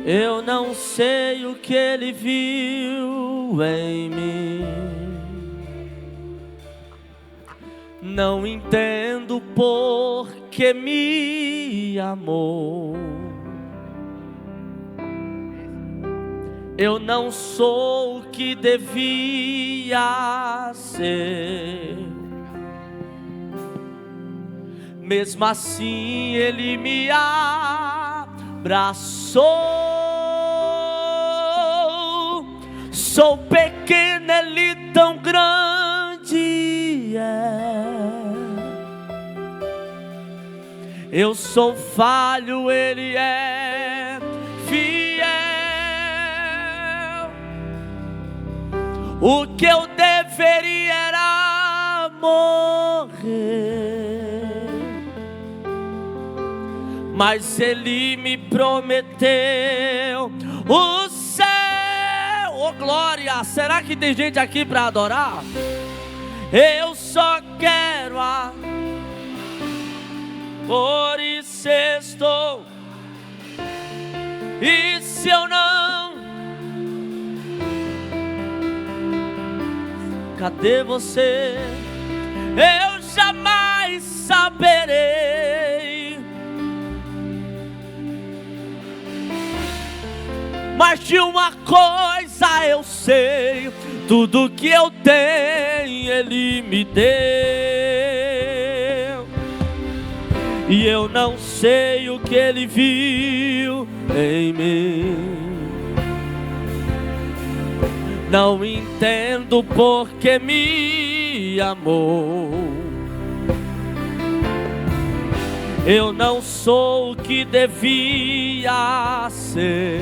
Eu não sei o que Ele viu em mim. Não entendo por que me amou. Eu não sou o que devia ser. Mesmo assim Ele me abraçou. Sou pequeno, Ele tão grande é. Eu sou falho, Ele é fiel. O que eu deveria era morrer, mas Ele me prometeu o céu. Oh glória! Será que tem gente aqui para adorar? Eu só quero por isso estou. E se eu não, cadê você? Eu jamais saberei. Mas de uma coisa eu sei: tudo que eu tenho Ele me deu. E eu não sei o que Ele viu em mim. Não entendo por que me amou. Eu não sou o que devia ser.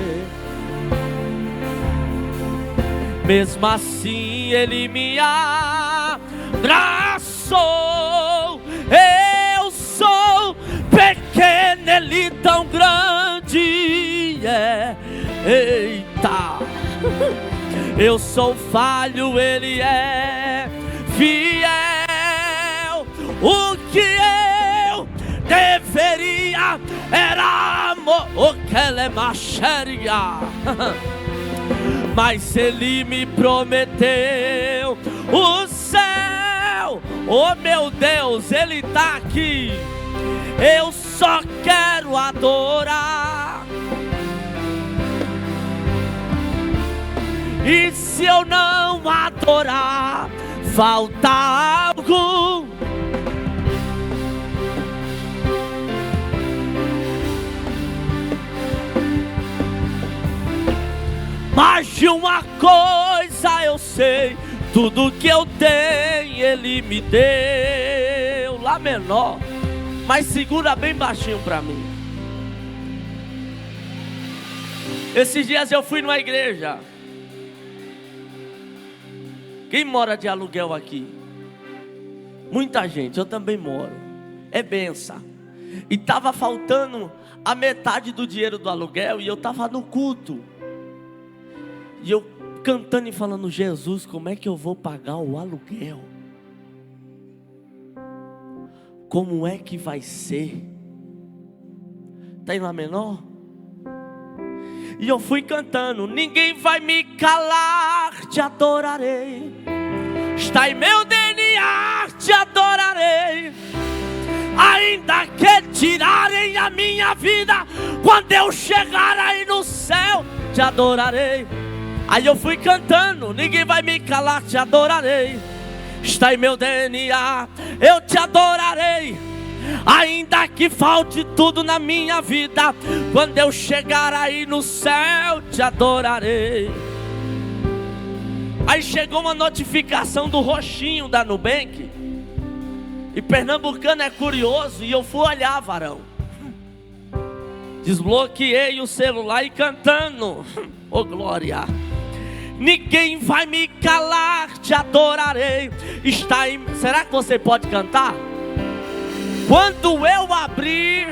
Mesmo assim Ele me abraçou. Eu sou pequeno, Ele tão grande é. Eita! Eu sou falho, Ele é fiel. O que eu deveria era amor. O que ela é macharia. Mas Ele me prometeu o céu. Oh meu Deus, Ele está aqui. Eu só quero adorar. E se eu não adorar, falta algo. Mas de uma coisa eu sei: tudo que eu tenho Ele me deu. Lá menor, mas segura bem baixinho para mim. Esses dias eu fui numa igreja. Quem mora de aluguel aqui? Muita gente, eu também moro. É benção. E estava faltando a metade do dinheiro do aluguel. E eu estava no culto. E eu cantando e falando: Jesus, como é que eu vou pagar o aluguel? Como é que vai ser? Está aí lá menor? E eu fui cantando: ninguém vai me calar, te adorarei. Está em meu DNA, te adorarei. Ainda que tirarem a minha vida, quando eu chegar aí no céu, te adorarei. Aí eu fui cantando: ninguém vai me calar, te adorarei. Está em meu DNA, eu te adorarei. Ainda que falte tudo na minha vida, quando eu chegar aí no céu, te adorarei. Aí chegou uma notificação do roxinho da Nubank. E pernambucano é curioso, e eu fui olhar, varão. Desbloqueei o celular e cantando: oh glória! Ninguém vai me calar, te adorarei. Está em... Será que você pode cantar? Quando eu abrir,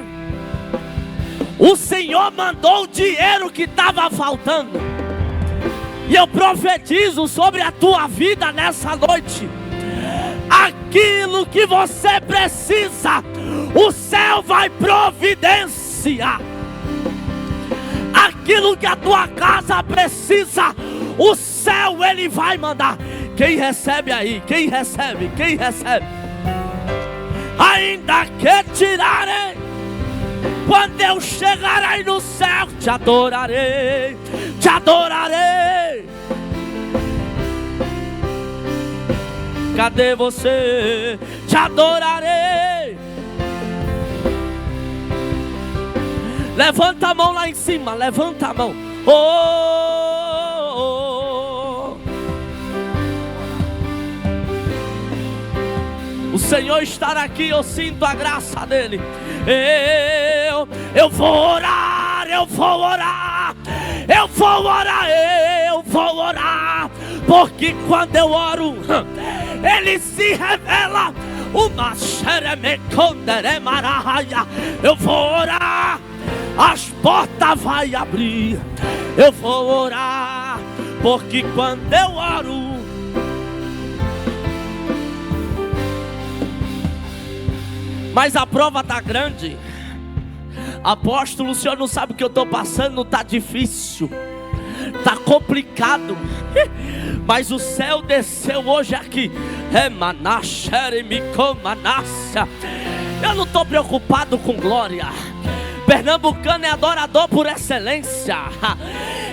o Senhor mandou o dinheiro que estava faltando. E eu profetizo sobre a tua vida nessa noite: aquilo que você precisa, o céu vai providenciar. aquilo que a tua casa precisa, o céu Ele vai mandar. Quem recebe aí? Quem recebe? Quem recebe? Ainda que tirarei, quando eu chegar aí no céu, te adorarei, te adorarei. Cadê você? Te adorarei. Levanta a mão lá em cima, levanta a mão. Oh, oh, oh. O Senhor estará aqui, eu sinto a graça dele. Eu vou orar, eu vou orar, eu vou orar, eu vou orar. Porque quando eu oro, Ele se revela. Eu vou orar, as portas vai abrir. Eu vou orar, porque quando eu oro, mas a prova está grande. Apóstolo, o senhor não sabe o que eu estou passando, está difícil, está complicado. Mas o céu desceu hoje aqui. Eu não estou preocupado com glória. Pernambucano é adorador por excelência.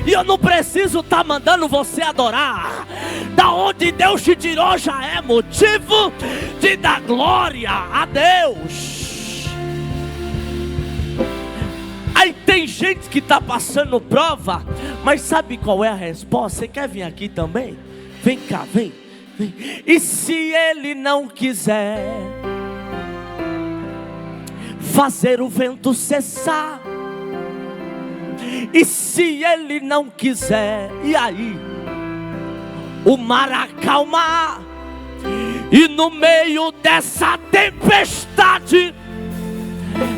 E eu não preciso estar mandando você adorar. Da onde Deus te tirou já é motivo de dar glória a Deus. Aí tem gente que está passando prova, mas sabe qual é a resposta? Você quer vir aqui também? Vem cá, vem, vem. E se Ele não quiser fazer o vento cessar? E se Ele não quiser, e aí? O mar acalmar, e no meio dessa tempestade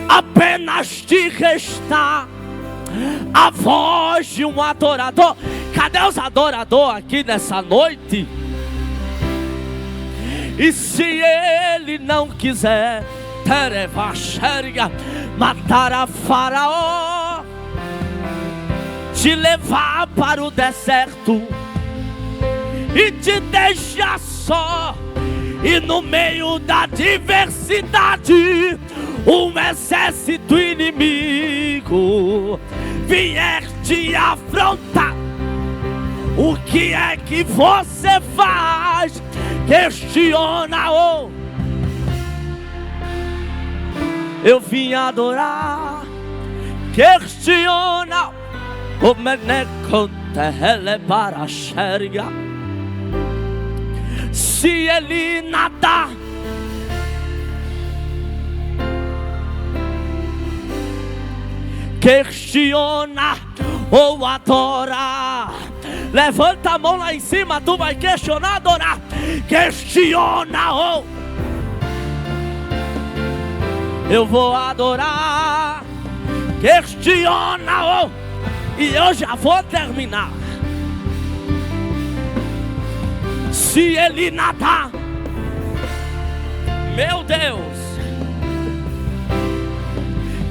apenas te restar a voz de um adorador. Cadê os adoradores aqui nessa noite? E se Ele não quiser matar a Faraó, te levar para o deserto e te deixar só, e no meio da diversidade um exército inimigo vier te afrontar, o que é que você faz? Questiona-o. Eu vim adorar. Questiona o meneco terrele para xerga. Se ele nadar, questiona ou adora. Levanta a mão lá em cima, tu vai questionar, adorar. Questiona ou eu vou adorar. Questiona ou, e eu já vou terminar. Se ele nadar, meu Deus,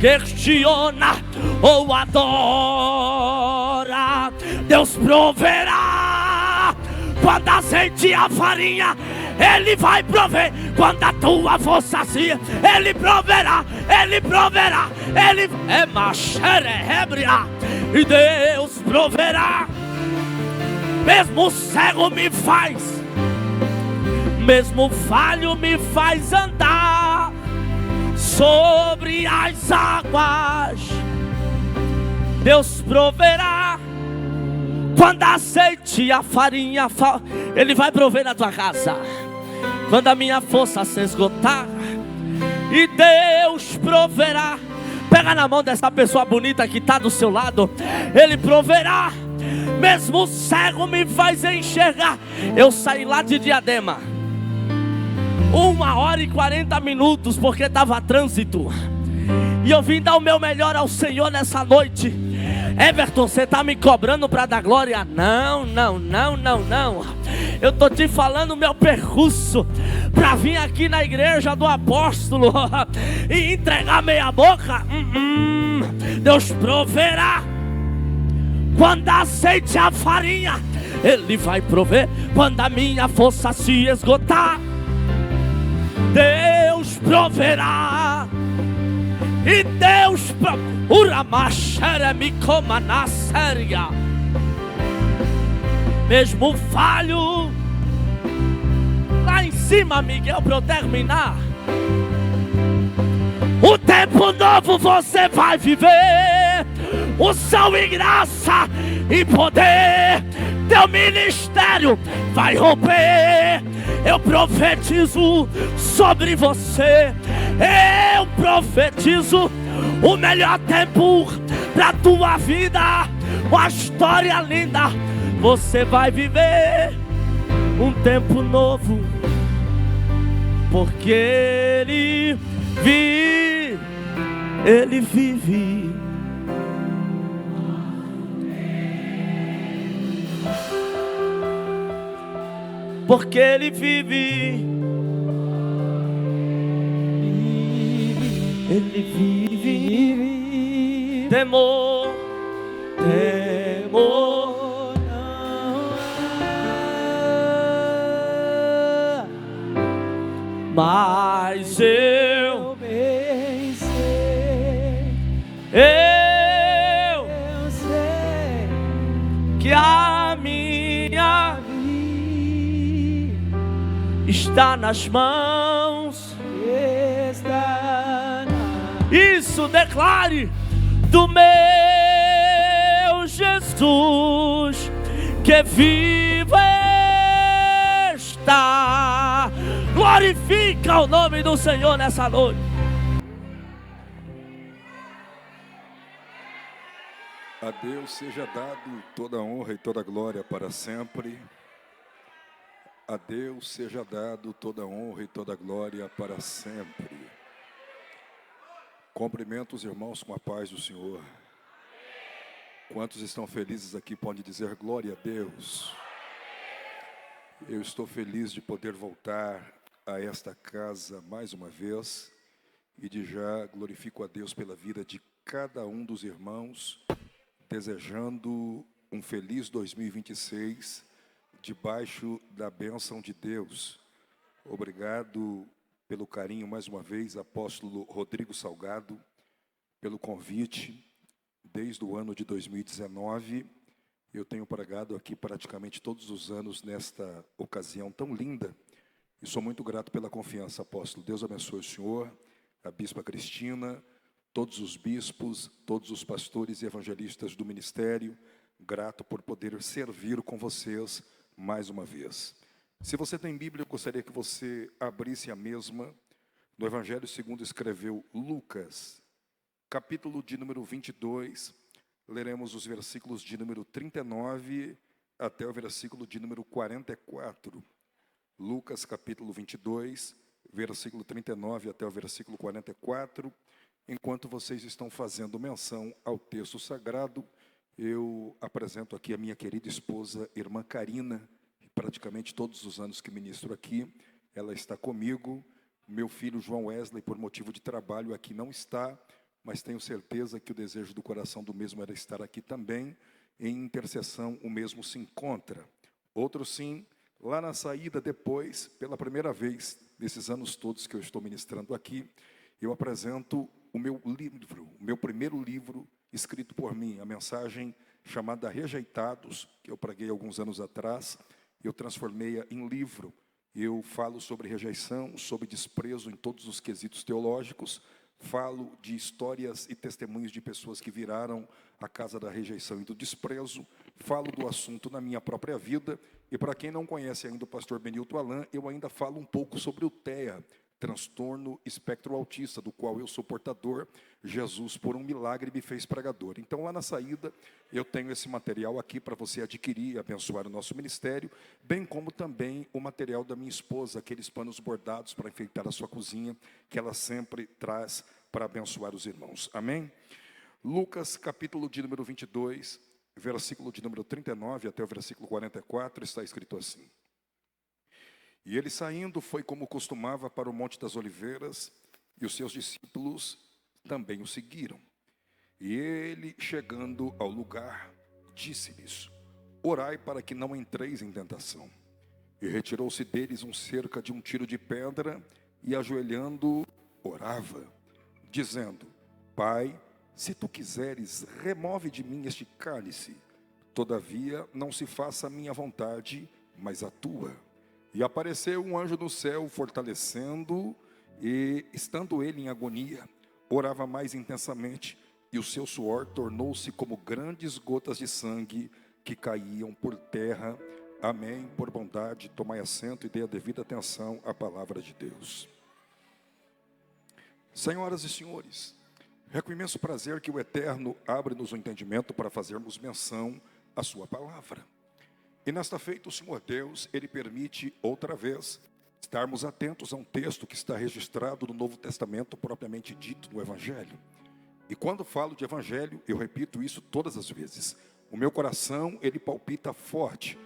questiona ou adora. Deus proverá. Quando azeite e a farinha, Ele vai prover. Quando a tua força sacia, Ele proverá. Ele proverá. Ele é macherebria. E Deus proverá. Mesmo cego me faz, mesmo falho me faz andar sobre as águas. Deus proverá. Quando a azeite e a farinha Ele vai prover na tua casa. Quando a minha força se esgotar, e Deus proverá. Pega na mão dessa pessoa bonita que está do seu lado. Ele proverá. Mesmo o cego me faz enxergar. Eu saí lá de Diadema 1h40 porque estava trânsito, e eu vim dar o meu melhor ao Senhor nessa noite. Everton, você está me cobrando para dar glória? Não, não, não, não, não. Eu estou te falando o meu percurso para vir aqui na igreja do apóstolo e entregar meia boca. Deus proverá. Quando azeite a farinha, Ele vai prover. Quando a minha força se esgotar, Deus proverá. E Deus mesmo falho, lá em cima, Miguel, para eu terminar. O tempo novo você vai viver. Unção e graça e poder, teu ministério vai romper. Eu profetizo sobre você. Eu profetizo o melhor tempo pra tua vida. Uma história linda. Você vai viver um tempo novo, porque Ele vive. Ele vive. Porque Ele vive. Ele vive. Temor, temor não há. Mas eu bem sei. Eu sei que a minha está nas mãos. Isso, declare do meu Jesus, que vivo está. Glorifica o nome do Senhor nessa noite. A Deus seja dado toda a honra e toda a glória para sempre. A Deus seja dado toda a honra e toda a glória para sempre. Cumprimento os irmãos com a paz do Senhor. Quantos estão felizes aqui podem dizer glória a Deus. Eu estou feliz de poder voltar a esta casa mais uma vez e de já glorifico a Deus pela vida de cada um dos irmãos, desejando um feliz 2026 debaixo da bênção de Deus. Obrigado pelo carinho mais uma vez, apóstolo Rodrigo Salgado, pelo convite. Desde o ano de 2019, eu tenho pregado aqui praticamente todos os anos nesta ocasião tão linda. E sou muito grato pela confiança, apóstolo. Deus abençoe o senhor, a bispa Cristina, todos os bispos, todos os pastores e evangelistas do ministério. Grato por poder servir com vocês mais uma vez. Se você tem Bíblia, eu gostaria que você abrisse a mesma no Evangelho segundo escreveu Lucas, capítulo de número 22, leremos os versículos de número 39 até o versículo de número 44. Lucas, capítulo 22, versículo 39 até o versículo 44. Enquanto vocês estão fazendo menção ao texto sagrado, eu apresento aqui a minha querida esposa, irmã Karina. Praticamente todos os anos que ministro aqui, ela está comigo. Meu filho João Wesley, por motivo de trabalho, aqui não está, mas tenho certeza que o desejo do coração do mesmo era estar aqui também. Em intercessão, o mesmo se encontra. Outro sim, lá na saída depois, pela primeira vez, nesses anos todos que eu estou ministrando aqui, eu apresento o meu livro, o meu primeiro livro, escrito por mim, a mensagem chamada Rejeitados, que eu preguei alguns anos atrás. Eu transformei-a em livro. Eu falo sobre rejeição, sobre desprezo em todos os quesitos teológicos. Falo de histórias e testemunhos de pessoas que viraram a casa da rejeição e do desprezo. Falo do assunto na minha própria vida. E para quem não conhece ainda o pastor Benilton Alain, eu ainda falo um pouco sobre o TEA, transtorno espectro autista, do qual eu sou portador. Jesus, por um milagre, me fez pregador. Então, lá na saída, eu tenho esse material aqui para você adquirir e abençoar o nosso ministério, bem como também o material da minha esposa, aqueles panos bordados para enfeitar a sua cozinha, que ela sempre traz para abençoar os irmãos. Amém? Lucas, capítulo de número 22, versículo de número 39 até o versículo 44, está escrito assim. E ele saindo foi como costumava para o Monte das Oliveiras, e os seus discípulos também o seguiram. E ele, chegando ao lugar, disse-lhes: orai para que não entreis em tentação. E retirou-se deles cerca de um tiro de pedra, e ajoelhando, orava, dizendo: Pai, se tu quiseres, remove de mim este cálice. Todavia, não se faça a minha vontade, mas a tua. E apareceu um anjo no céu, fortalecendo, e, estando ele em agonia, orava mais intensamente, e o seu suor tornou-se como grandes gotas de sangue que caíam por terra. Amém. Por bondade, tomai assento e dê a devida atenção à palavra de Deus. Senhoras e senhores, é com imenso prazer que o Eterno abre-nos o entendimento para fazermos menção à sua palavra. E nesta feita o Senhor Deus, Ele permite outra vez estarmos atentos a um texto que está registrado no Novo Testamento, propriamente dito no Evangelho. E quando falo de Evangelho, eu repito isso todas as vezes. O meu coração, ele palpita forte,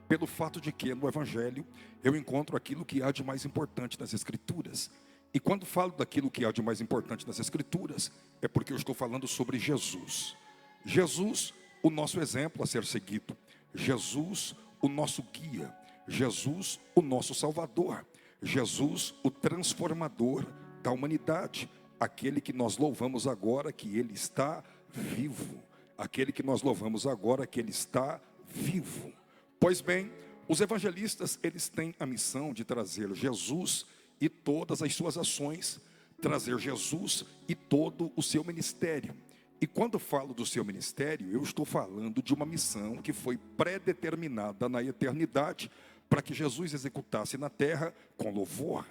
pelo fato de que no Evangelho eu encontro aquilo que há de mais importante nas Escrituras. E quando falo daquilo que há de mais importante nas Escrituras, é porque eu estou falando sobre Jesus. Jesus, o nosso exemplo a ser seguido. Jesus, o nosso guia. Jesus, o nosso Salvador. Jesus, o transformador da humanidade. Aquele que nós louvamos agora que Ele está vivo. Aquele que nós louvamos agora que Ele está vivo. Pois bem, os evangelistas, eles têm a missão de trazer Jesus e todas as suas ações, trazer Jesus e todo o seu ministério. E quando falo do seu ministério, eu estou falando de uma missão que foi predeterminada na eternidade para que Jesus executasse na terra com louvor.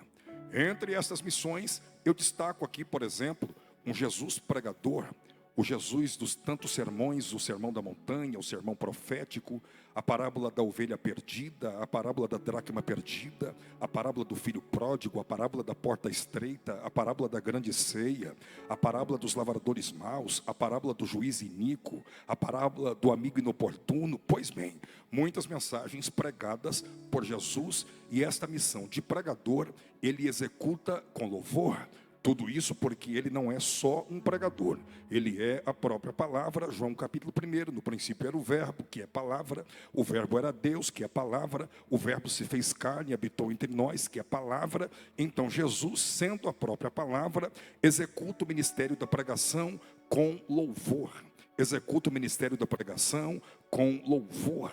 Entre essas missões, eu destaco aqui, por exemplo, um Jesus pregador, o Jesus dos tantos sermões, o sermão da montanha, o sermão profético, a parábola da ovelha perdida, a parábola da dracma perdida, a parábola do filho pródigo, a parábola da porta estreita, a parábola da grande ceia, a parábola dos lavradores maus, a parábola do juiz iníquo, a parábola do amigo inoportuno. Pois bem, muitas mensagens pregadas por Jesus, e esta missão de pregador, ele executa com louvor. Tudo isso porque ele não é só um pregador, ele é a própria palavra. João capítulo 1, no princípio era o verbo, que é palavra, o verbo era Deus, que é palavra, o verbo se fez carne e habitou entre nós, que é palavra. Então Jesus, sendo a própria palavra, executa o ministério da pregação com louvor, executa o ministério da pregação com louvor.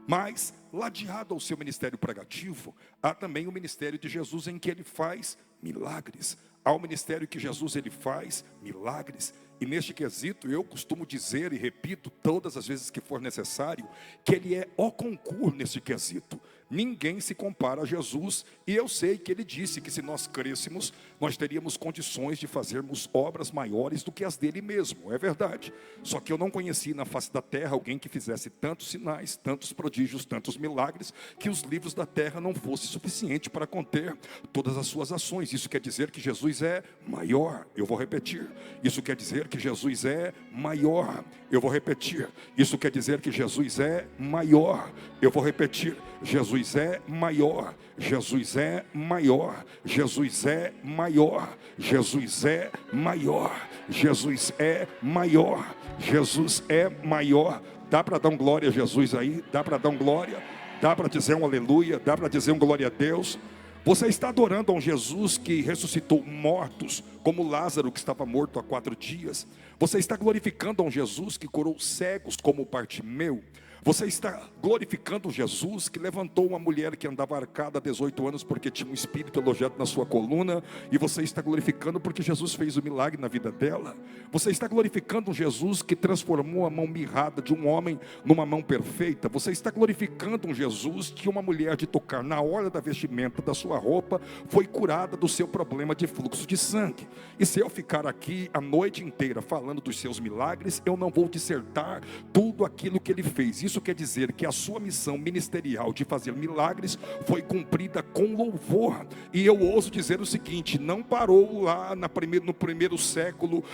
Mas, ladeado ao seu ministério pregativo, há também o ministério de Jesus em que ele faz milagres. Há o ministério que Jesus ele faz milagres. E neste quesito eu costumo dizer e repito todas as vezes que for necessário, que ele é o concurso neste quesito. Ninguém se compara a Jesus, e eu sei que ele disse que se nós crescêssemos, nós teríamos condições de fazermos obras maiores do que as dele mesmo, é verdade. Só que eu não conheci na face da terra alguém que fizesse tantos sinais, tantos prodígios, tantos milagres, que os livros da terra não fossem suficientes para conter todas as suas ações. Isso quer dizer que Jesus é maior, eu vou repetir. Isso quer dizer que Jesus é maior, eu vou repetir. Isso quer dizer que Jesus é maior, eu vou repetir. Jesus é maior, Jesus é maior, Jesus é maior, Jesus é maior, Jesus é maior, Jesus é maior. Dá para dar um glória a Jesus aí? Dá para dar um glória? Dá para dizer um aleluia? Dá para dizer um glória a Deus? Você está adorando a um Jesus que ressuscitou mortos, como Lázaro que estava morto há 4 dias. Você está glorificando a um Jesus que curou cegos, como Bartimeu. Você está glorificando Jesus que levantou uma mulher que andava arcada há 18 anos porque tinha um espírito alojado na sua coluna. E você está glorificando porque Jesus fez o milagre na vida dela. Você está glorificando um Jesus que transformou a mão mirrada de um homem numa mão perfeita. Você está glorificando um Jesus que uma mulher de tocar na hora da vestimenta da sua roupa foi curada do seu problema de fluxo de sangue. E se eu ficar aqui a noite inteira falando dos seus milagres, eu não vou dissertar tudo aquilo que ele fez. Isso quer dizer que a sua missão ministerial de fazer milagres foi cumprida com louvor. E eu ouso dizer o seguinte: não parou lá no primeiro século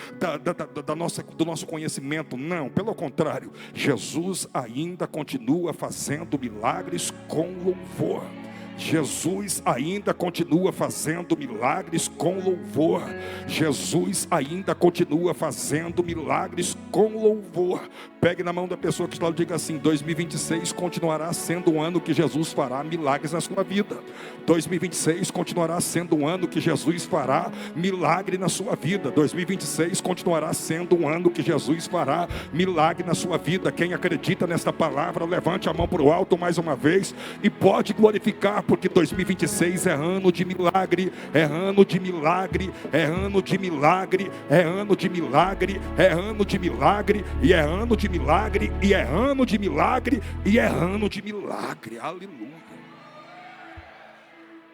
do nosso conhecimento. Não, pelo contrário, Jesus ainda continua fazendo milagres com louvor. Jesus ainda continua fazendo milagres com louvor. Jesus ainda continua fazendo milagres com louvor. Pegue na mão da pessoa que está e diga assim: 2026 continuará sendo um ano que Jesus fará milagres na sua vida. 2026 continuará sendo um ano que Jesus fará milagre na sua vida. 2026 continuará sendo um ano que Jesus fará milagre na sua vida. Quem acredita nesta palavra, levante a mão para o alto mais uma vez e pode glorificar, porque 2026 é ano de milagre, é ano de milagre, é ano de milagre, é ano de milagre, é ano de milagre, e é ano de milagre, e é ano de milagre, e é ano de milagre. Aleluia.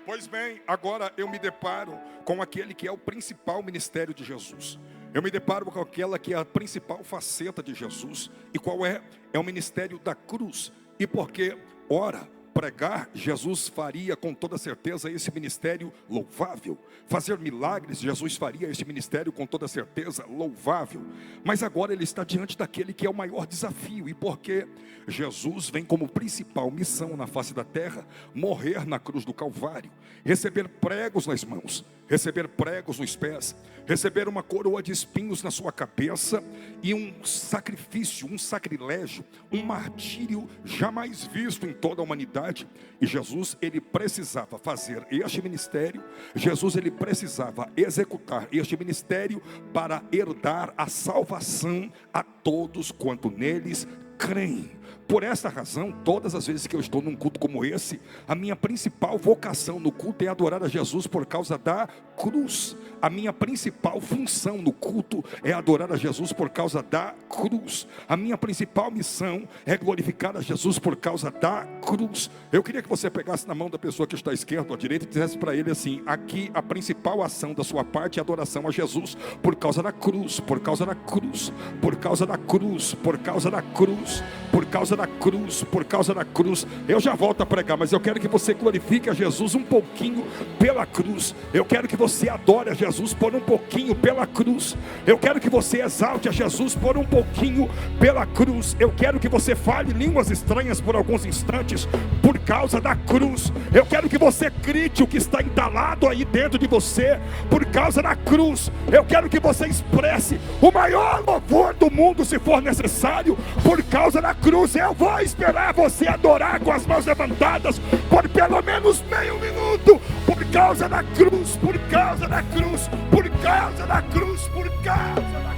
Pois bem, agora eu me deparo com aquele que é o principal ministério de Jesus. Eu me deparo com aquela que é a principal faceta de Jesus. E qual é? É o ministério da cruz. E porque, ora, pregar, Jesus faria com toda certeza esse ministério louvável. Fazer milagres, Jesus faria esse ministério com toda certeza louvável. Mas agora ele está diante daquele que é o maior desafio. E porque Jesus vem como principal missão na face da terra, morrer na cruz do Calvário, receber pregos nas mãos, receber pregos nos pés, receber uma coroa de espinhos na sua cabeça e um sacrifício, um sacrilégio, um martírio jamais visto em toda a humanidade. E Jesus, ele precisava fazer este ministério. Jesus, ele precisava executar este ministério para herdar a salvação a todos quanto neles creem. Por essa razão, todas as vezes que eu estou num culto como esse, a minha principal vocação no culto é adorar a Jesus por causa da cruz. A minha principal função no culto é adorar a Jesus por causa da cruz. A minha principal missão é glorificar a Jesus por causa da cruz. Eu queria que você pegasse na mão da pessoa que está à esquerda ou à direita e dissesse para ele assim: aqui a principal ação da sua parte é adoração a Jesus por causa da cruz, por causa da cruz, por causa da cruz, por causa da cruz, por causa da cruz, por causa da cruz. Eu já volto a pregar, mas eu quero que você glorifique a Jesus um pouquinho pela cruz. Eu quero que você adore a Jesus por um pouquinho pela cruz. Eu quero que você exalte a Jesus por um pouquinho pela cruz. Eu quero que você fale línguas estranhas por alguns instantes por causa da cruz. Eu quero que você grite o que está entalado aí dentro de você por causa da cruz. Eu quero que você expresse o maior louvor do mundo, se for necessário, por causa da cruz. Eu vou esperar você adorar com as mãos levantadas por pelo menos meio minuto, por causa da cruz, por causa da cruz, por causa da cruz, por causa da cruz.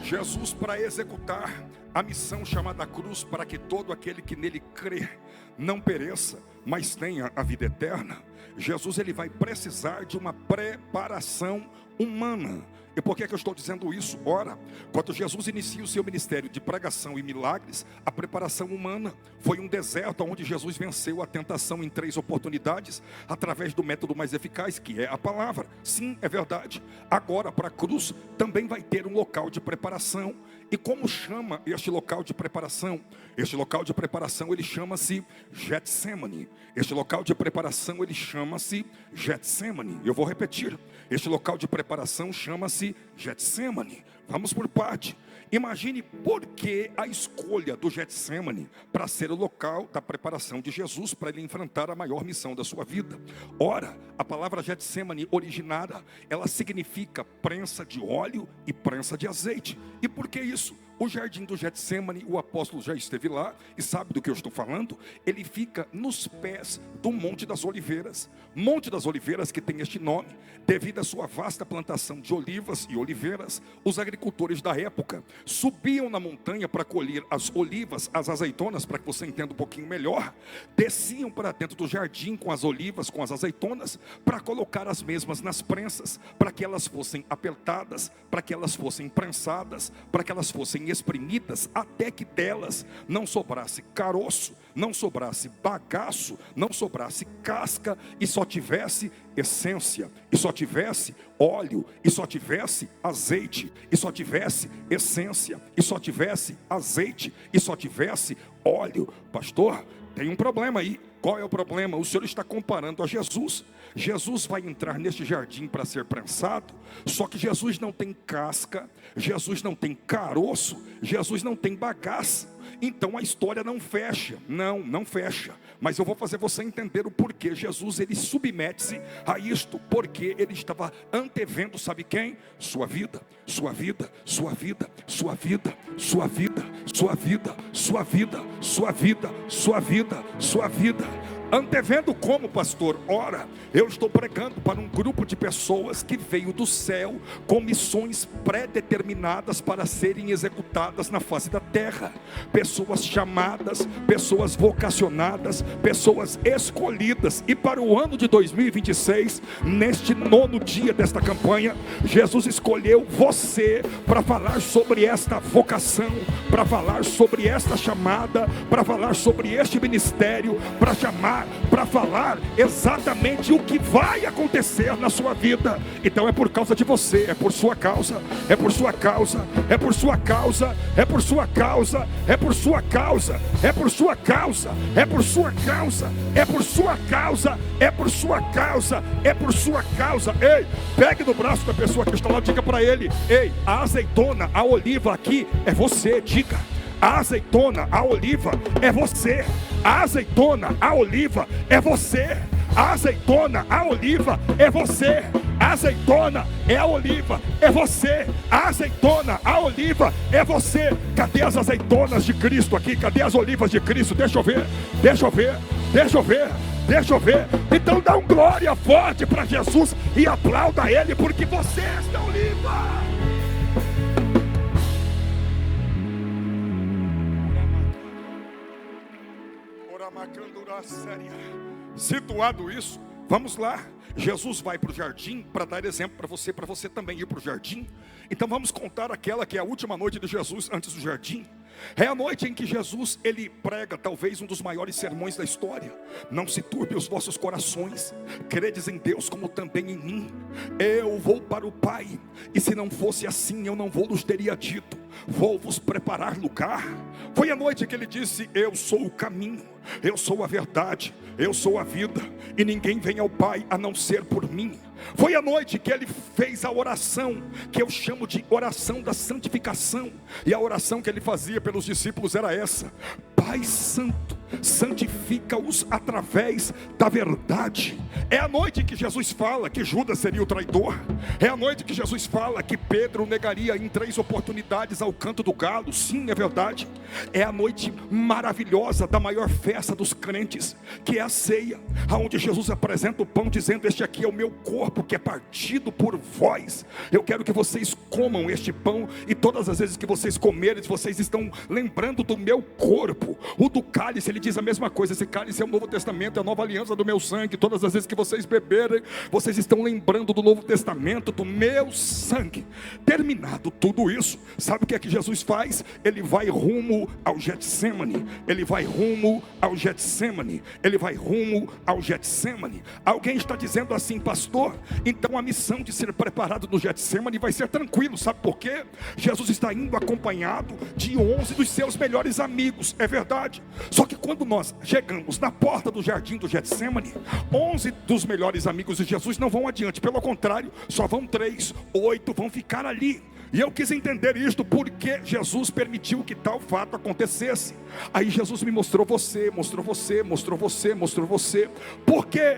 Jesus, para executar a missão chamada cruz, para que todo aquele que nele crê não pereça, mas tenha a vida eterna, Jesus, ele vai precisar de uma preparação humana. E por que eu estou dizendo isso? Ora, quando Jesus inicia o seu ministério de pregação e milagres, a preparação humana foi um deserto onde Jesus venceu a tentação em 3 oportunidades, através do método mais eficaz, que é a palavra. Sim, é verdade. Agora, para a cruz, também vai ter um local de preparação. E como chama este local de preparação? Este local de preparação, ele chama-se Getsemane. Este local de preparação, ele chama-se Getsemane. Eu vou repetir. Este local de preparação chama-se Getsemane. Vamos por parte. Imagine por que a escolha do Getsemane para ser o local da preparação de Jesus para ele enfrentar a maior missão da sua vida. Ora, a palavra Getsemane originada, ela significa prensa de óleo e prensa de azeite. E por que isso? O jardim do Getsemane, o apóstolo já esteve lá e sabe do que eu estou falando. Ele fica nos pés do Monte das Oliveiras. Monte das Oliveiras, que tem este nome devido à sua vasta plantação de olivas e oliveiras. Os agricultores agricultores da época subiam na montanha para colher as olivas, as azeitonas, para que você entenda um pouquinho melhor. Desciam para dentro do jardim com as olivas, com as azeitonas, para colocar as mesmas nas prensas, para que elas fossem apertadas, para que elas fossem prensadas, para que elas fossem espremidas, até que delas não sobrasse caroço, não sobrasse bagaço, não sobrasse casca, e só tivesse essência, e só tivesse óleo, e só tivesse azeite, e só tivesse essência, e só tivesse azeite, e só tivesse óleo. Pastor, tem um problema aí. Qual é o problema? O Senhor está comparando a Jesus. Jesus vai entrar neste jardim para ser prensado, só que Jesus não tem casca, Jesus não tem caroço, Jesus não tem bagaço. Então a história não fecha, não fecha. Mas eu vou fazer você entender o porquê. Jesus, ele submete-se a isto, porque ele estava antevendo, sabe quem? Sua vida, sua vida, sua vida, sua vida, sua vida, sua vida, sua vida, sua vida, sua vida, sua vida. Antevendo como, pastor? Ora, eu estou pregando para um grupo de pessoas que veio do céu com missões pré-determinadas para serem executadas na face da terra. Pessoas chamadas, pessoas vocacionadas, pessoas escolhidas. E para o ano de 2026, neste 9º dia desta campanha, Jesus escolheu você para falar sobre esta vocação, para falar sobre esta chamada, para falar sobre este ministério, para falar exatamente o que vai acontecer na sua vida. Então é por causa de você, é por sua causa, é por sua causa, é por sua causa, é por sua causa, é por sua causa, é por sua causa, é por sua causa, é por sua causa, é por sua causa, é por sua causa. Ei, pegue no braço da pessoa que está lá, diga para ele: ei, a azeitona, a oliva aqui é você. Diga: a azeitona, a oliva é você. A azeitona, a oliva é você. A azeitona, a oliva é você. A azeitona é a oliva, é você. A azeitona, a oliva é você. Cadê as azeitonas de Cristo aqui? Cadê as olivas de Cristo? Deixa eu ver, deixa eu ver, deixa eu ver, deixa eu ver. Então dá um glória forte para Jesus e aplauda Ele, porque você é esta oliva. Situado isso, vamos lá. Jesus vai para o jardim para dar exemplo para você também ir para o jardim. Então vamos contar aquela que é a última noite de Jesus antes do jardim. É a noite em que Jesus, ele prega talvez um dos maiores sermões da história. Não se turbe os vossos corações, credes em Deus como também em mim. Eu vou para o Pai, e se não fosse assim eu não vos teria dito: vou vos preparar lugar. Foi a noite que ele disse: eu sou o caminho, eu sou a verdade, eu sou a vida, e ninguém vem ao Pai a não ser por mim. Foi a noite que ele fez a oração, que eu chamo de oração da santificação. E a oração que ele fazia pelos discípulos era essa: Pai Santo, santifica-os através da verdade. É a noite que Jesus fala que Judas seria o traidor. É a noite que Jesus fala que Pedro negaria em 3 oportunidades ao canto do galo. Sim, é verdade. É a noite maravilhosa da maior festa dos crentes, que é a ceia, onde Jesus apresenta o pão dizendo: este aqui é o meu corpo, que é partido por vós. Eu quero que vocês comam este pão, e todas as vezes que vocês comerem, vocês estão lembrando do meu corpo. O do cálice, ele diz a mesma coisa: esse cálice é o Novo Testamento, é a nova aliança do meu sangue. Todas as vezes que vocês beberem, vocês estão lembrando do Novo Testamento, do meu sangue. Terminado tudo isso, sabe o que é que Jesus faz? Ele vai rumo ao Getsemane. Ele vai rumo ao Getsemane. Ele vai rumo ao Getsemane. Alguém está dizendo assim: pastor, então a missão de ser preparado no Getsemane vai ser tranquilo. Sabe por quê? Jesus está indo acompanhado de 11 dos seus melhores amigos. É verdade. Só que quando nós chegamos na porta do jardim do Getsemane, 11 dos melhores amigos de Jesus não vão adiante. Pelo contrário, só vão 3, 8 vão ficar ali. E eu quis entender isto, porque Jesus permitiu que tal fato acontecesse. Aí Jesus me mostrou você, mostrou você, mostrou você, mostrou você. Por quê?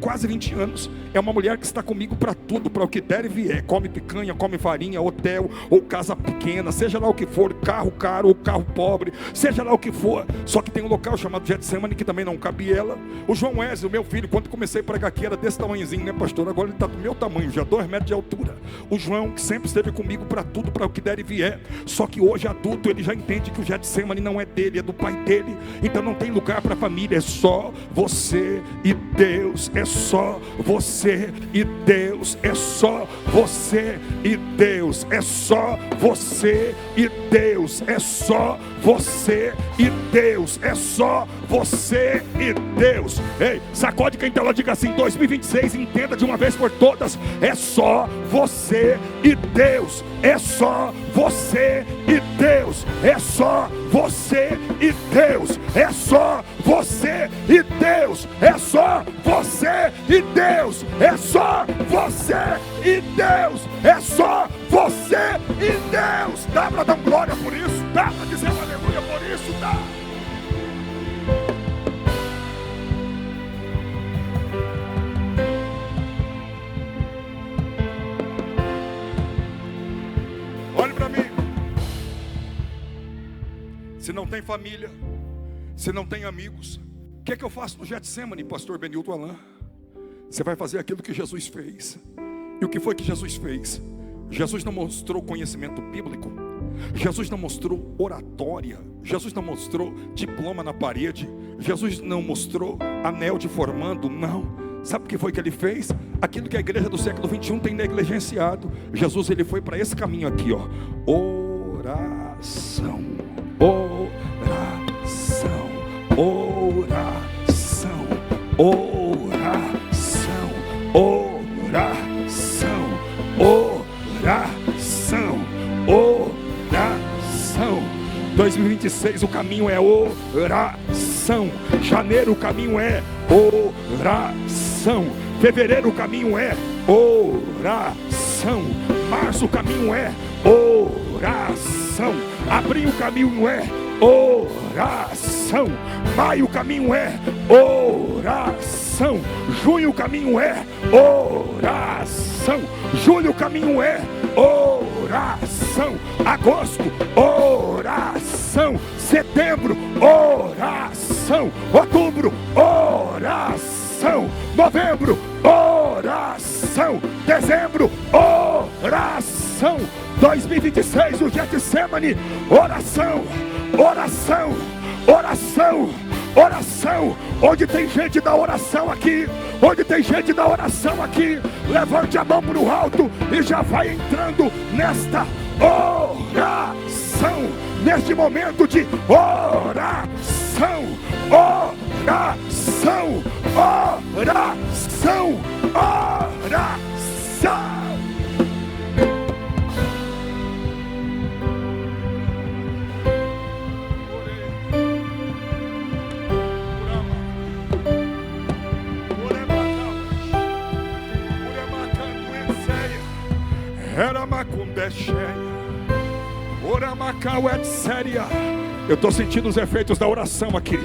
quase 20 anos. É uma mulher que está comigo para tudo, para o que der e vier. Come picanha, come farinha, hotel ou casa pequena, seja lá o que for, carro caro ou carro pobre, seja lá o que for. Só que tem um local chamado Getsemane que também não cabe ela. O João Wesley, o meu filho, quando comecei a pregar aqui, era desse tamanhozinho, né, pastor? Agora ele está do meu tamanho, já 2 metros de altura. O João, que sempre esteve comigo para tudo, para o que der e vier. Só que hoje, adulto, ele já entende que o Getsemane não é dele, é do pai dele. Então não tem lugar para a família, é só você e Deus. É só você e Deus. É só você e Deus. É só você e Deus. É só você e Deus. É só você e Deus. Ei, sacode quem está lá, diga assim: 2026, entenda de uma vez por todas. É só você e Deus. É só você e Deus. É só você e Deus. É só você e Deus. É só você e Deus. É só você e Deus. É só você e Deus. Dá para dar glória por isso? Dá para dizer aleluia por isso? Dá. Olhe para mim. Se não tem família, se não tem amigos, o que é que eu faço no Getsemane, pastor Benilton Alain? Você vai fazer aquilo que Jesus fez. E o que foi que Jesus fez? Jesus não mostrou conhecimento bíblico. Jesus não mostrou oratória. Jesus não mostrou diploma na parede. Jesus não mostrou anel de formando, não. Sabe o que foi que ele fez? Aquilo que a igreja do século 21 tem negligenciado. Jesus, ele foi para esse caminho aqui, ó. Oração, oração, oração, oração, oração, oração, oração. 2026 o caminho é oração. Janeiro o caminho é oração. Fevereiro o caminho é oração. Março o caminho é oração. Abril o caminho é oração. Maio o caminho é oração. Junho o caminho é oração. Julho o caminho é oração. Agosto, oração. Setembro, oração. Outubro, oração. Novembro, oração. Dezembro, oração. 2026, o Getsemane, oração, oração, oração, oração. Onde tem gente da oração aqui, onde tem gente da oração aqui, levante a mão para o alto e já vai entrando nesta oração, neste momento de oração, oração, oração, oração. Era macumba cheia, Uramacau é séria. Eu estou sentindo os efeitos da oração aqui.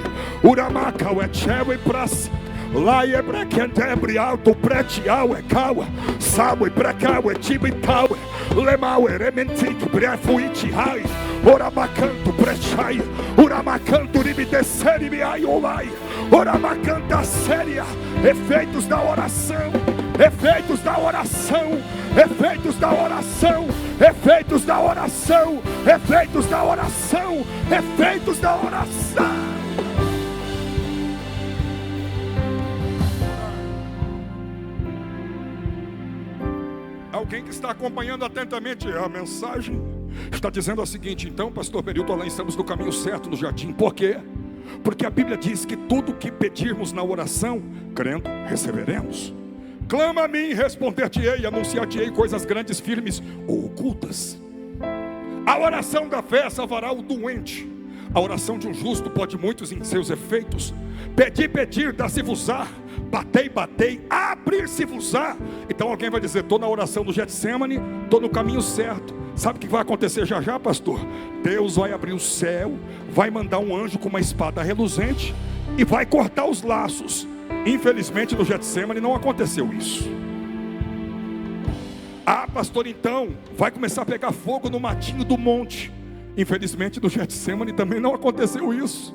Uramacau é cheia e praça. Lá é brequentebre alto, pretial é caua. Sabe brecau é tibitau. Lemau é rementic, brefuiti rai. Oramacanto brechai. Uramacanto ribideceri biai olai. Oramacanta séria. Efeitos da oração. Efeitos da oração. Efeitos da oração. Efeitos da oração. Efeitos da oração. Efeitos da oração. Alguém que está acompanhando atentamente a mensagem está dizendo o seguinte: então, pastor Benilton Alain, estamos no caminho certo no jardim. Por quê? Porque a Bíblia diz que tudo que pedirmos na oração, crendo, receberemos. Clama a mim, responder-te-ei, anunciar-te-ei coisas grandes, firmes ou ocultas. A oração da fé salvará o doente. A oração de um justo pode muitos em seus efeitos. Pedi, pedir, dá-se-vos-á. Batei, batei, abrir-se-vos-á. Então alguém vai dizer: estou na oração do Getsemane, estou no caminho certo. Sabe o que vai acontecer já já, pastor? Deus vai abrir o céu, vai mandar um anjo com uma espada reluzente e vai cortar os laços. Infelizmente no Getsemane não aconteceu isso. Ah, pastor, então vai começar a pegar fogo no matinho do monte. Infelizmente no Getsemane também não aconteceu isso.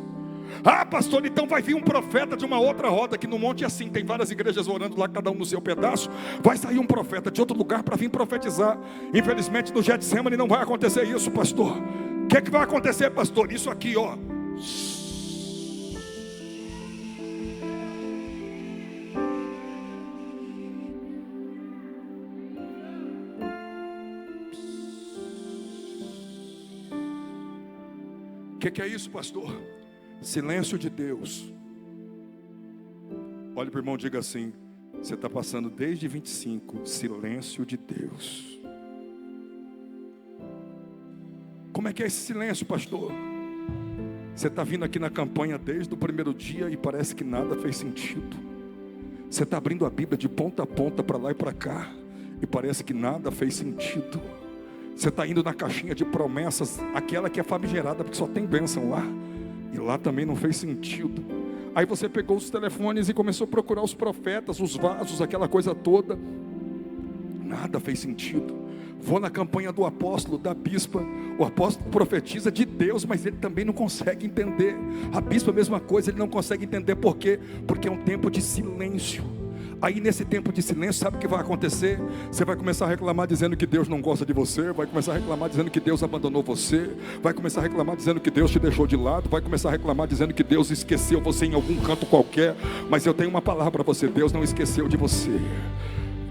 Ah, pastor, então vai vir um profeta de uma outra roda, que no monte é assim, tem várias igrejas orando lá, cada um no seu pedaço. Vai sair um profeta de outro lugar para vir profetizar. Infelizmente no Getsemane não vai acontecer isso, pastor. O que é que vai acontecer, pastor? Isso aqui, ó. O que é isso, pastor? Silêncio de Deus. Olha para o irmão e diga assim: você está passando desde 25, silêncio de Deus. Como é que é esse silêncio, pastor? Você está vindo aqui na campanha desde o primeiro dia e parece que nada fez sentido. Você está abrindo a Bíblia de ponta a ponta, para lá e para cá, e parece que nada fez sentido. Você está indo na caixinha de promessas, aquela que é famigerada, porque só tem bênção lá, e lá também não fez sentido. Aí você pegou os telefones e começou a procurar os profetas, os vasos, aquela coisa toda. Nada fez sentido. Vou na campanha do apóstolo, da bispa. O apóstolo profetiza de Deus, mas ele também não consegue entender. A bispa a mesma coisa, ele não consegue entender. Por quê? Porque é um tempo de silêncio. Aí nesse tempo de silêncio, sabe o que vai acontecer? Você vai começar a reclamar dizendo que Deus não gosta de você. Vai começar a reclamar dizendo que Deus abandonou você. Vai começar a reclamar dizendo que Deus te deixou de lado. Vai começar a reclamar dizendo que Deus esqueceu você em algum canto qualquer. Mas eu tenho uma palavra para você: Deus não esqueceu de você.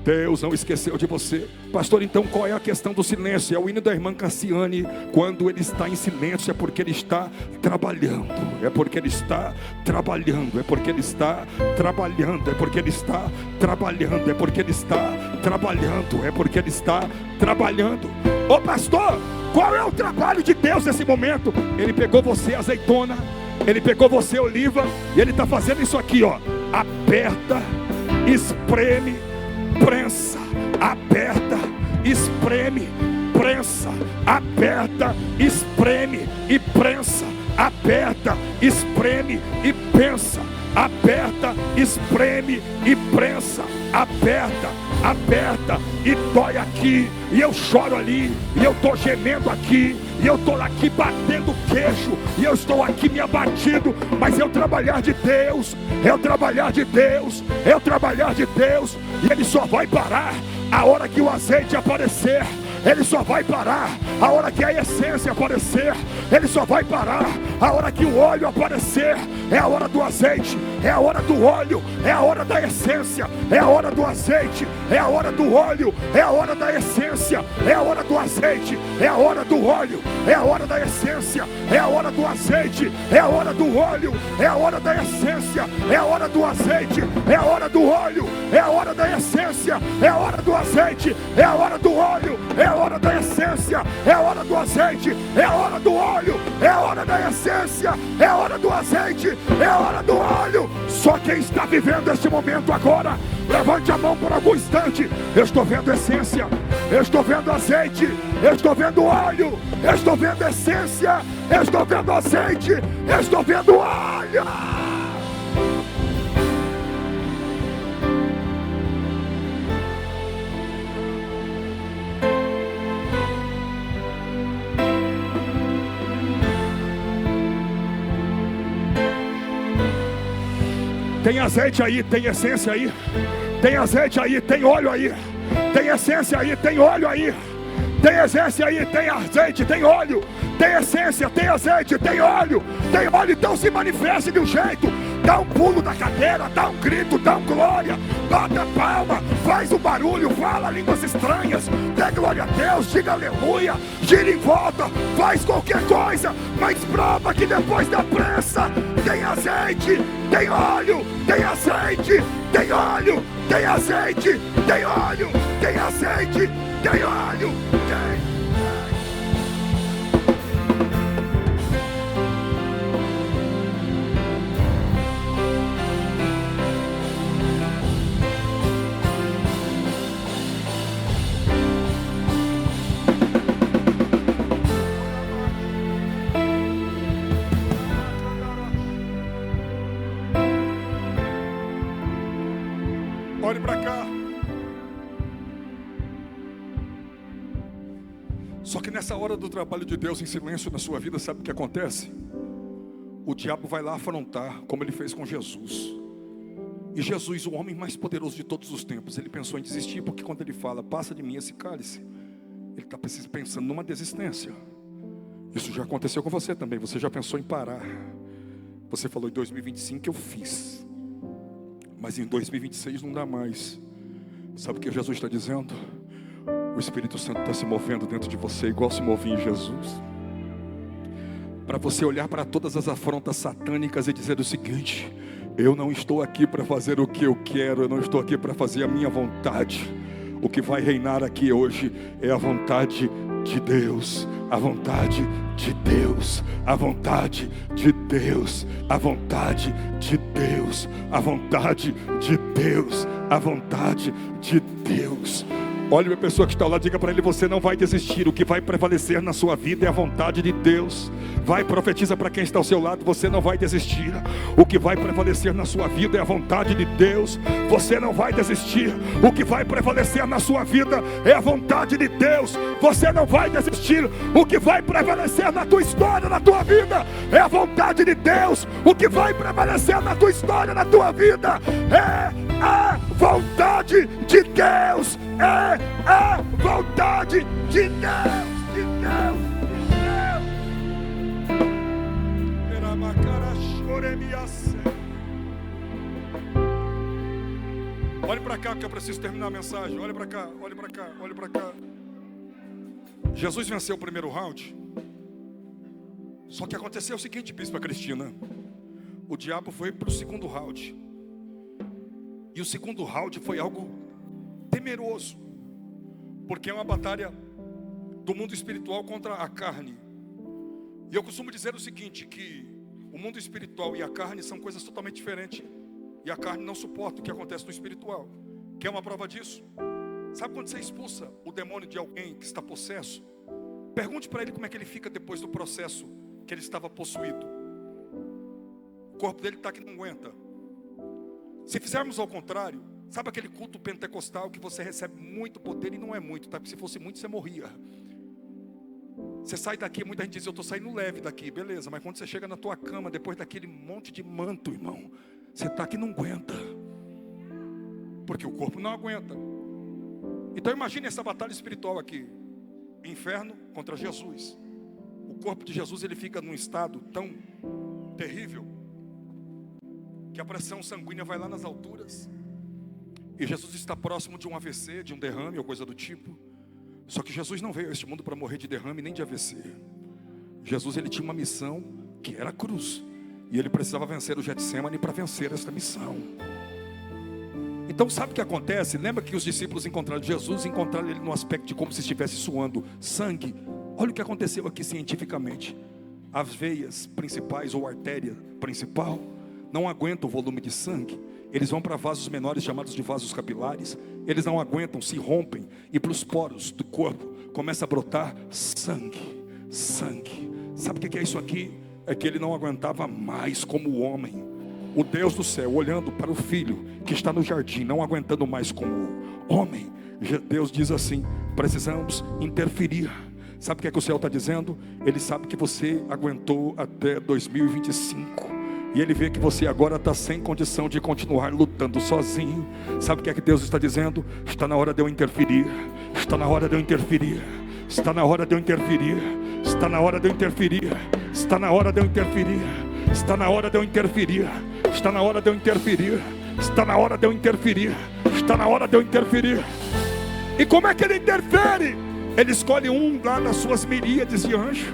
Deus não esqueceu de você. Pastor, então qual é a questão do silêncio? É o hino da irmã Cassiane. Quando ele está em silêncio é porque ele está trabalhando. É porque ele está trabalhando. É porque ele está trabalhando. É porque ele está trabalhando. É porque ele está trabalhando. É porque ele está trabalhando. Ô pastor, qual é o trabalho de Deus nesse momento? Ele pegou você, azeitona. Ele pegou você, oliva. E ele está fazendo isso aqui, ó. Aperta, espreme, prensa, aperta, espreme, prensa, aperta, espreme e prensa, aperta, espreme e pensa, aperta, espreme e prensa, aperta, aperta e dói aqui, e eu choro ali, e eu estou gemendo aqui, e eu estou aqui batendo queixo, e eu estou aqui me abatido, mas é o trabalhar de Deus, é o trabalhar de Deus, é o trabalhar de Deus, e ele só vai parar a hora que o azeite aparecer. Ele só vai parar a hora que a essência aparecer. Ele só vai parar a hora que o óleo aparecer. É a hora do azeite, é a hora do óleo, é a hora da essência, é a hora do azeite, é a hora do óleo, é a hora da essência, é a hora do azeite, é a hora do óleo, é a hora da essência, é a hora do azeite, é a hora do óleo, é a hora da essência, é a hora do azeite, é a hora do óleo, é a hora da essência, é a hora do azeite, é a hora do óleo, é a hora da essência, é a hora do azeite, é a hora do óleo, é a hora da essência, é a hora do azeite, é a hora do óleo. Só quem está vivendo este momento agora, levante a mão por algum instante. Eu estou vendo essência, eu estou vendo azeite, eu estou vendo óleo, eu estou vendo essência, eu estou vendo azeite, eu estou vendo óleo. Tem azeite aí, tem essência aí. Tem azeite aí, tem óleo aí. Tem essência aí, tem óleo aí. Tem essência aí, tem azeite, tem óleo. Tem essência, tem azeite, tem óleo. Tem óleo, então se manifeste de um jeito. Dá um pulo da cadeira, dá um grito, dá um glória. Bata a palma, faz um barulho, fala línguas estranhas. Dê glória a Deus, diga aleluia. Gira em volta, faz qualquer coisa. Mas prova que depois da prensa tem azeite, tem óleo, tem azeite, tem óleo, tem azeite, tem óleo, tem azeite, tem óleo, tem. Olhe para cá. Só que nessa hora do trabalho de Deus em silêncio na sua vida, sabe o que acontece? O diabo vai lá afrontar, como ele fez com Jesus. E Jesus, o homem mais poderoso de todos os tempos, ele pensou em desistir, porque quando ele fala, passa de mim esse cálice, ele está pensando numa desistência. Isso já aconteceu com você também, você já pensou em parar. Você falou em 2025 eu fiz, mas em 2026 não dá mais. Sabe o que Jesus está dizendo? O Espírito Santo está se movendo dentro de você, igual se movia em Jesus, para você olhar para todas as afrontas satânicas e dizer o seguinte: eu não estou aqui para fazer o que eu quero, eu não estou aqui para fazer a minha vontade. O que vai reinar aqui hoje é a vontade de Deus, a vontade de Deus, a vontade de Deus, a vontade de Deus, a vontade de Deus, a vontade de Deus. Olha a pessoa que está lá, diga para ele: você não vai desistir. O que vai prevalecer na sua vida é a vontade de Deus. Vai, profetiza para quem está ao seu lado: você não vai desistir. O que vai prevalecer na sua vida é a vontade de Deus. Você não vai desistir. O que vai prevalecer na sua vida é a vontade de Deus. Você não vai desistir. O que vai prevalecer na tua história, na tua vida, é a vontade de Deus. O que vai prevalecer na tua história, na tua vida, é a vontade de Deus. É a vontade de Deus. De Deus. Olhe para cá, porque eu preciso terminar a mensagem. Olhe para cá, olhe para cá, olhe para cá. Jesus venceu o primeiro round. Só que aconteceu o seguinte, Bispa Cristina: o diabo foi para o segundo round. E o segundo round foi algo temeroso, porque é uma batalha do mundo espiritual contra a carne. E eu costumo dizer o seguinte, que o mundo espiritual e a carne são coisas totalmente diferentes. E a carne não suporta o que acontece no espiritual. Quer uma prova disso? Sabe quando você expulsa o demônio de alguém que está possesso? Pergunte para ele como é que ele fica depois do processo que ele estava possuído. O corpo dele está que não aguenta. Se fizermos ao contrário, sabe aquele culto pentecostal que você recebe muito poder e não é muito, tá? Porque se fosse muito você morria. Você sai daqui, muita gente diz: eu estou saindo leve daqui, beleza. Mas quando você chega na tua cama, depois daquele monte de manto, irmão, você está que não aguenta, porque o corpo não aguenta. Então imagine essa batalha espiritual aqui: inferno contra Jesus. O corpo de Jesus, ele fica num estado tão terrível que a pressão sanguínea vai lá nas alturas. E Jesus está próximo de um AVC, de um derrame ou coisa do tipo. Só que Jesus não veio a este mundo para morrer de derrame nem de AVC. Jesus, ele tinha uma missão que era a cruz. E ele precisava vencer o Getsemane para vencer esta missão. Então sabe o que acontece? Lembra que os discípulos encontraram Jesus, encontraram ele no aspecto de como se estivesse suando sangue. Olha o que aconteceu aqui cientificamente. As veias principais ou artéria principal não aguentam o volume de sangue. Eles vão para vasos menores chamados de vasos capilares. Eles não aguentam, se rompem. E pelos poros do corpo começa a brotar sangue. Sangue. Sabe o que é isso aqui? É que ele não aguentava mais como homem. O Deus do céu olhando para o filho que está no jardim, não aguentando mais como homem. Deus diz assim: precisamos interferir. Sabe o que é que o céu está dizendo? Ele sabe que você aguentou até 2025. E ele vê que você agora está sem condição de continuar lutando sozinho. Sabe o que é que Deus está dizendo? Está na hora de eu interferir. Está na hora de eu interferir. Está na hora de eu interferir. Está na hora de eu interferir. Está na hora de eu interferir. Está na hora de eu interferir. Está na hora de eu interferir. Está na hora de eu interferir. Está na hora de eu interferir. E como é que ele interfere? Ele escolhe um lá das suas miríades de anjos.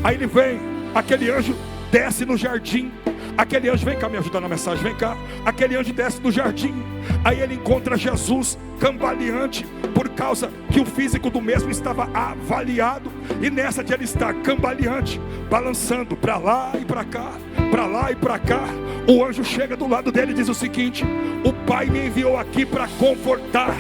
Aí ele vem, aquele anjo desce no jardim. Aquele anjo, vem cá me ajudar na mensagem, vem cá. Aquele anjo desce no jardim. Aí ele encontra Jesus cambaleante, por causa que o físico do mesmo estava avaliado. E nessa de ele estar cambaleante, balançando para lá e para cá, para lá e para cá, o anjo chega do lado dele e diz o seguinte: o Pai me enviou aqui para confortar.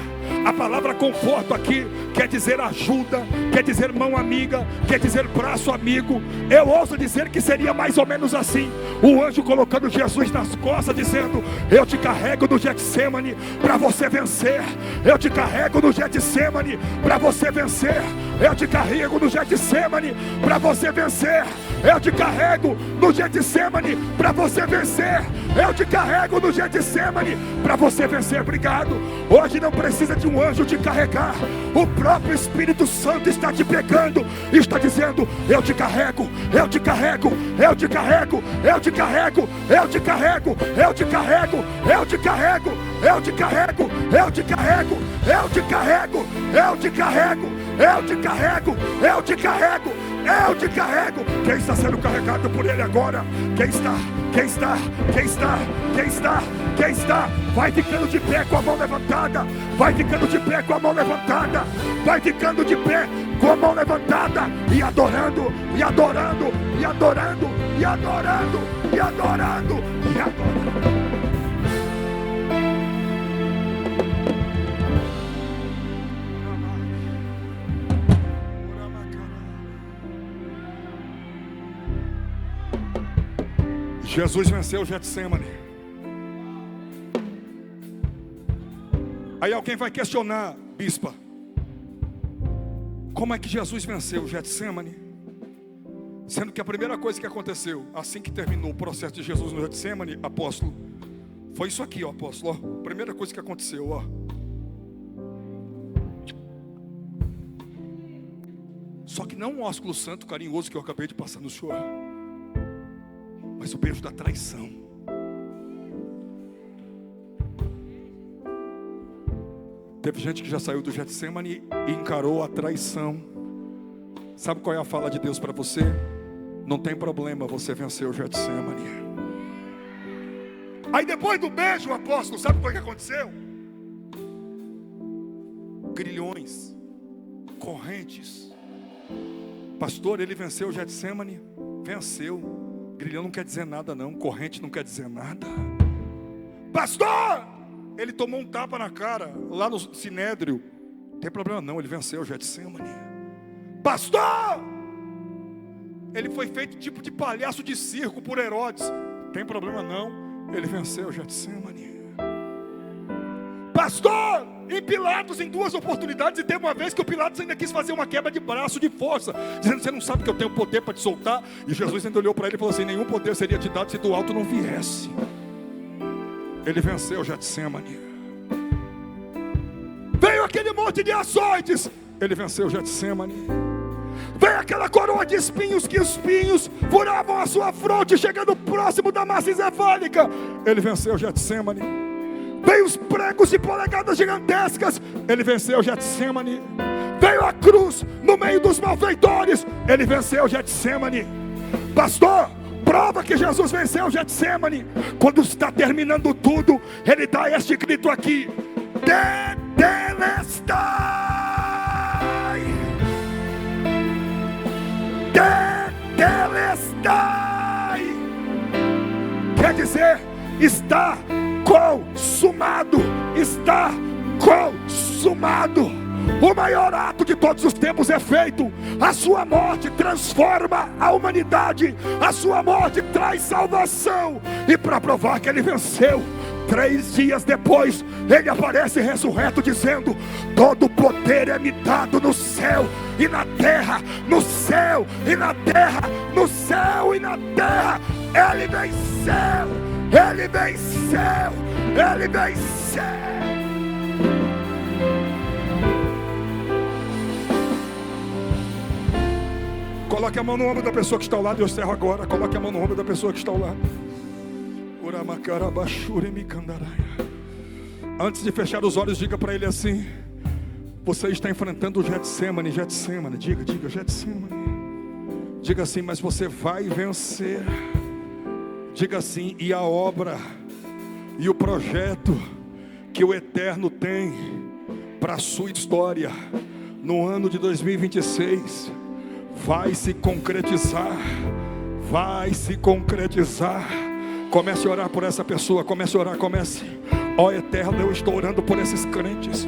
A palavra conforto aqui quer dizer ajuda, quer dizer mão amiga, quer dizer braço amigo. Eu ouso dizer que seria mais ou menos assim: o anjo colocando Jesus nas costas, dizendo: eu te carrego no Getsemane para você vencer. Eu te carrego no Getsemane para você vencer. Eu te carrego no Getsemane para você vencer. Eu te carrego no Getsemane para você vencer. Eu te carrego no Getsemane para você vencer. Obrigado. Hoje não precisa de um anjo te carregar. O próprio Espírito Santo está te pegando e está dizendo: eu te carrego, eu te carrego, eu te carrego, eu te carrego, eu te carrego, eu te carrego, eu te carrego, eu te carrego, eu te carrego, eu te carrego, eu te carrego, eu te carrego, eu te carrego, eu te carrego. Quem está sendo carregado por Ele agora? Quem está? Quem está? Quem está? Quem está? Quem está? Vai ficando de pé com a mão levantada. Vai ficando de pé com a mão levantada. Vai ficando de pé com a mão levantada. E adorando, e adorando, e adorando, e adorando, e adorando, e adorando. Jesus venceu o Getsemane. Aí alguém vai questionar: bispa, como é que Jesus venceu o Getsemane? Sendo que a primeira coisa que aconteceu assim que terminou o processo de Jesus no Getsemane, apóstolo, foi isso aqui, ó, apóstolo, ó. Primeira coisa que aconteceu, ó. Só que não um ósculo santo carinhoso que eu acabei de passar no senhor, mas o beijo da traição. Teve gente que já saiu do Getsemane e encarou a traição. Sabe qual é a fala de Deus para você? Não tem problema, você venceu o Getsemane. Aí depois do beijo, apóstolo, sabe o que aconteceu? Grilhões, correntes. Pastor, ele venceu o Getsemane? Venceu. Grilhão não quer dizer nada não, corrente não quer dizer nada. Pastor, ele tomou um tapa na cara lá no Sinédrio. Não tem problema não, ele venceu o Getsemane. Pastor, ele foi feito tipo de palhaço de circo por Herodes. Não tem problema não, ele venceu o Getsemane. Pastor, em Pilatos, em 2 oportunidades, e teve uma vez que o Pilatos ainda quis fazer uma quebra de braço, de força, dizendo: você não sabe que eu tenho poder para te soltar? E Jesus ainda olhou para ele e falou assim: nenhum poder seria te dado se do alto não viesse. Ele venceu o Getsemane. Veio aquele monte de açoites, ele venceu o Getsemane. Veio aquela coroa de espinhos, que os espinhos furavam a sua fronte, chegando próximo da massa encefálica, ele venceu o Getsemane. Veio os pregos de polegadas gigantescas, ele venceu o Getsemane. Veio a cruz no meio dos malfeitores, ele venceu o Getsemane. Pastor, prova que Jesus venceu o Getsemane, quando está terminando tudo, ele dá este grito aqui: Tetelestai! Tetelestai! Quer dizer, está consumado, está consumado. O maior ato de todos os tempos é feito. A sua morte transforma a humanidade, a sua morte traz salvação. E para provar que ele venceu, 3 dias depois, ele aparece ressurreto, dizendo: todo o poder é me dado no céu e na terra, no céu e na terra, no céu e na terra. Ele venceu, ele venceu, ele venceu. Coloque a mão no ombro da pessoa que está ao lado. Eu encerro agora. Coloque a mão no ombro da pessoa que está ao lado. Antes de fechar os olhos, diga para ele assim: você está enfrentando o Getsemane. Getsemane, diga Getsemane. Diga assim: mas você vai vencer. Diga assim: e a obra e o projeto que o Eterno tem para a sua história no ano de 2026 vai se concretizar. Vai se concretizar. Comece a orar por essa pessoa. Comece a orar, comece. Ó Eterno, eu estou orando por esses crentes.